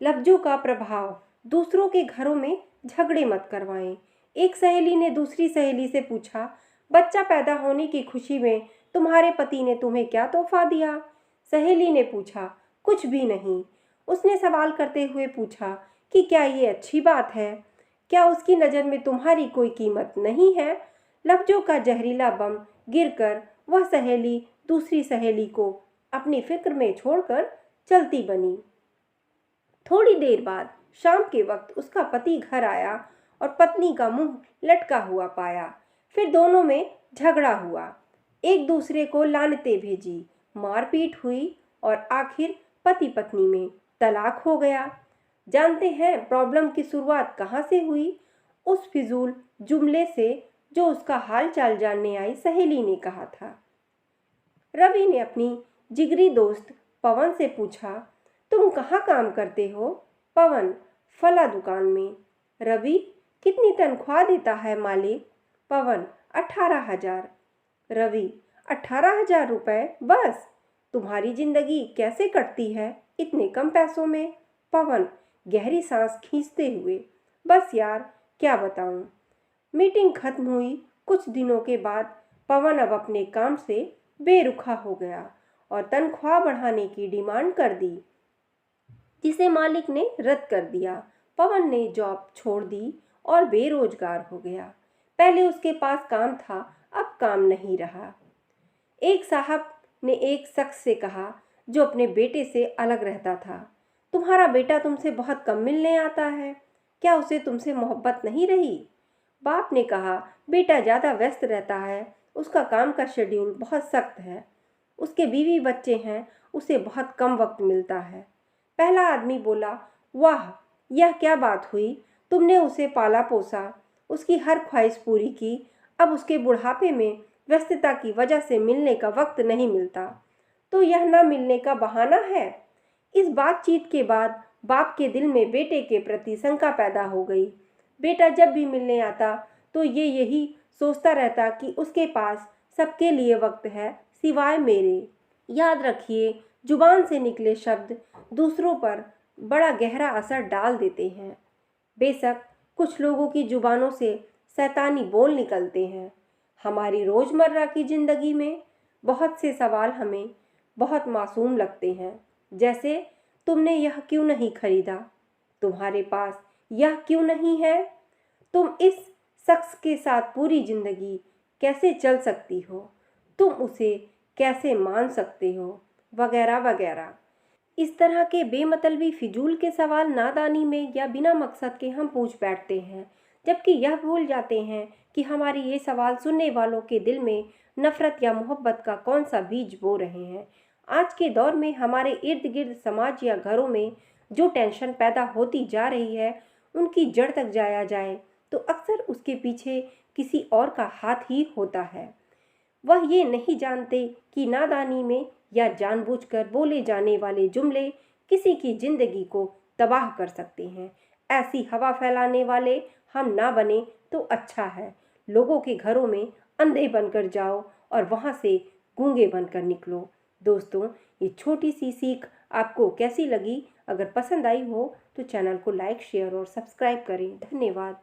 लफ्जों का प्रभाव, दूसरों के घरों में झगड़े मत करवाएं। एक सहेली ने दूसरी सहेली से पूछा, बच्चा पैदा होने की खुशी में तुम्हारे पति ने तुम्हें क्या तोहफा दिया? सहेली ने पूछा, कुछ भी नहीं। उसने सवाल करते हुए पूछा कि क्या ये अच्छी बात है? क्या उसकी नज़र में तुम्हारी कोई कीमत नहीं है? लफ्जों का जहरीला बम गिरकर वह सहेली दूसरी सहेली को अपनी फिक्र में छोड़कर चलती बनी। थोड़ी देर बाद शाम के वक्त उसका पति घर आया और पत्नी का मुंह लटका हुआ पाया। फिर दोनों में झगड़ा हुआ, एक दूसरे को लानतें भेजी, मारपीट हुई और आखिर पति पत्नी में तलाक हो गया। जानते हैं प्रॉब्लम की शुरुआत कहाँ से हुई? उस फिजूल जुमले से जो उसका हाल चाल जानने आई सहेली ने कहा था। रवि ने अपनी जिगरी दोस्त पवन से पूछा, तुम कहाँ काम करते हो? पवन, फला दुकान में। रवि, कितनी तनख्वाह देता है मालिक? पवन, 18,000। रवि, 18,000 रुपये बस? तुम्हारी जिंदगी कैसे कटती है इतने कम पैसों में? पवन गहरी सांस खींचते हुए, बस यार क्या बताऊं। मीटिंग खत्म हुई। कुछ दिनों के बाद पवन अब अपने काम से बेरुखा हो गया और तनख्वाह बढ़ाने की डिमांड कर दी, जिसे मालिक ने रद्द कर दिया। पवन ने जॉब छोड़ दी और बेरोजगार हो गया। पहले उसके पास काम था, अब काम नहीं रहा। एक साहब ने एक शख्स से कहा जो अपने बेटे से अलग रहता था, तुम्हारा बेटा तुमसे बहुत कम मिलने आता है, क्या उसे तुमसे मोहब्बत नहीं रही? बाप ने कहा, बेटा ज़्यादा व्यस्त रहता है, उसका काम का शेड्यूल बहुत सख्त है, उसके बीवी बच्चे हैं, उसे बहुत कम वक्त मिलता है। पहला आदमी बोला, वाह, यह क्या बात हुई, तुमने उसे पाला पोसा, उसकी हर ख्वाहिश पूरी की, अब उसके बुढ़ापे में व्यस्तता की वजह से मिलने का वक्त नहीं मिलता, तो यह न मिलने का बहाना है। इस बातचीत के बाद बाप के दिल में बेटे के प्रति शंका पैदा हो गई। बेटा जब भी मिलने आता तो ये यही सोचता रहता कि उसके पास सबके लिए वक्त है सिवाय मेरे। याद रखिए, जुबान से निकले शब्द दूसरों पर बड़ा गहरा असर डाल देते हैं। बेशक कुछ लोगों की जुबानों से शैतानी बोल निकलते हैं। हमारी रोज़मर्रा की ज़िंदगी में बहुत से सवाल हमें बहुत मासूम लगते हैं, जैसे तुमने यह क्यों नहीं खरीदा? तुम्हारे पास यह क्यों नहीं है? तुम इस शख्स के साथ पूरी ज़िंदगी कैसे चल सकती हो? तुम उसे कैसे मान सकते हो? वगैरह वगैरह। इस तरह के बेमतलबी फिजूल के सवाल नादानी में या बिना मकसद के हम पूछ बैठते हैं, जबकि यह भूल जाते हैं कि हमारे ये सवाल सुनने वालों के दिल में नफ़रत या मोहब्बत का कौन सा बीज बो रहे हैं। आज के दौर में हमारे इर्द गिर्द समाज या घरों में जो टेंशन पैदा होती जा रही है, उनकी जड़ तक जाया जाए तो अक्सर उसके पीछे किसी और का हाथ ही होता है। वह ये नहीं जानते कि नादानी में या जानबूझकर बोले जाने वाले जुमले किसी की जिंदगी को तबाह कर सकते हैं। ऐसी हवा फैलाने वाले हम ना बने तो अच्छा है। लोगों के घरों में अंधे बनकर जाओ और वहाँ से गूंगे बनकर निकलो। दोस्तों, ये छोटी सी सीख आपको कैसी लगी? अगर पसंद आई हो तो चैनल को लाइक, शेयर और सब्सक्राइब करें। धन्यवाद।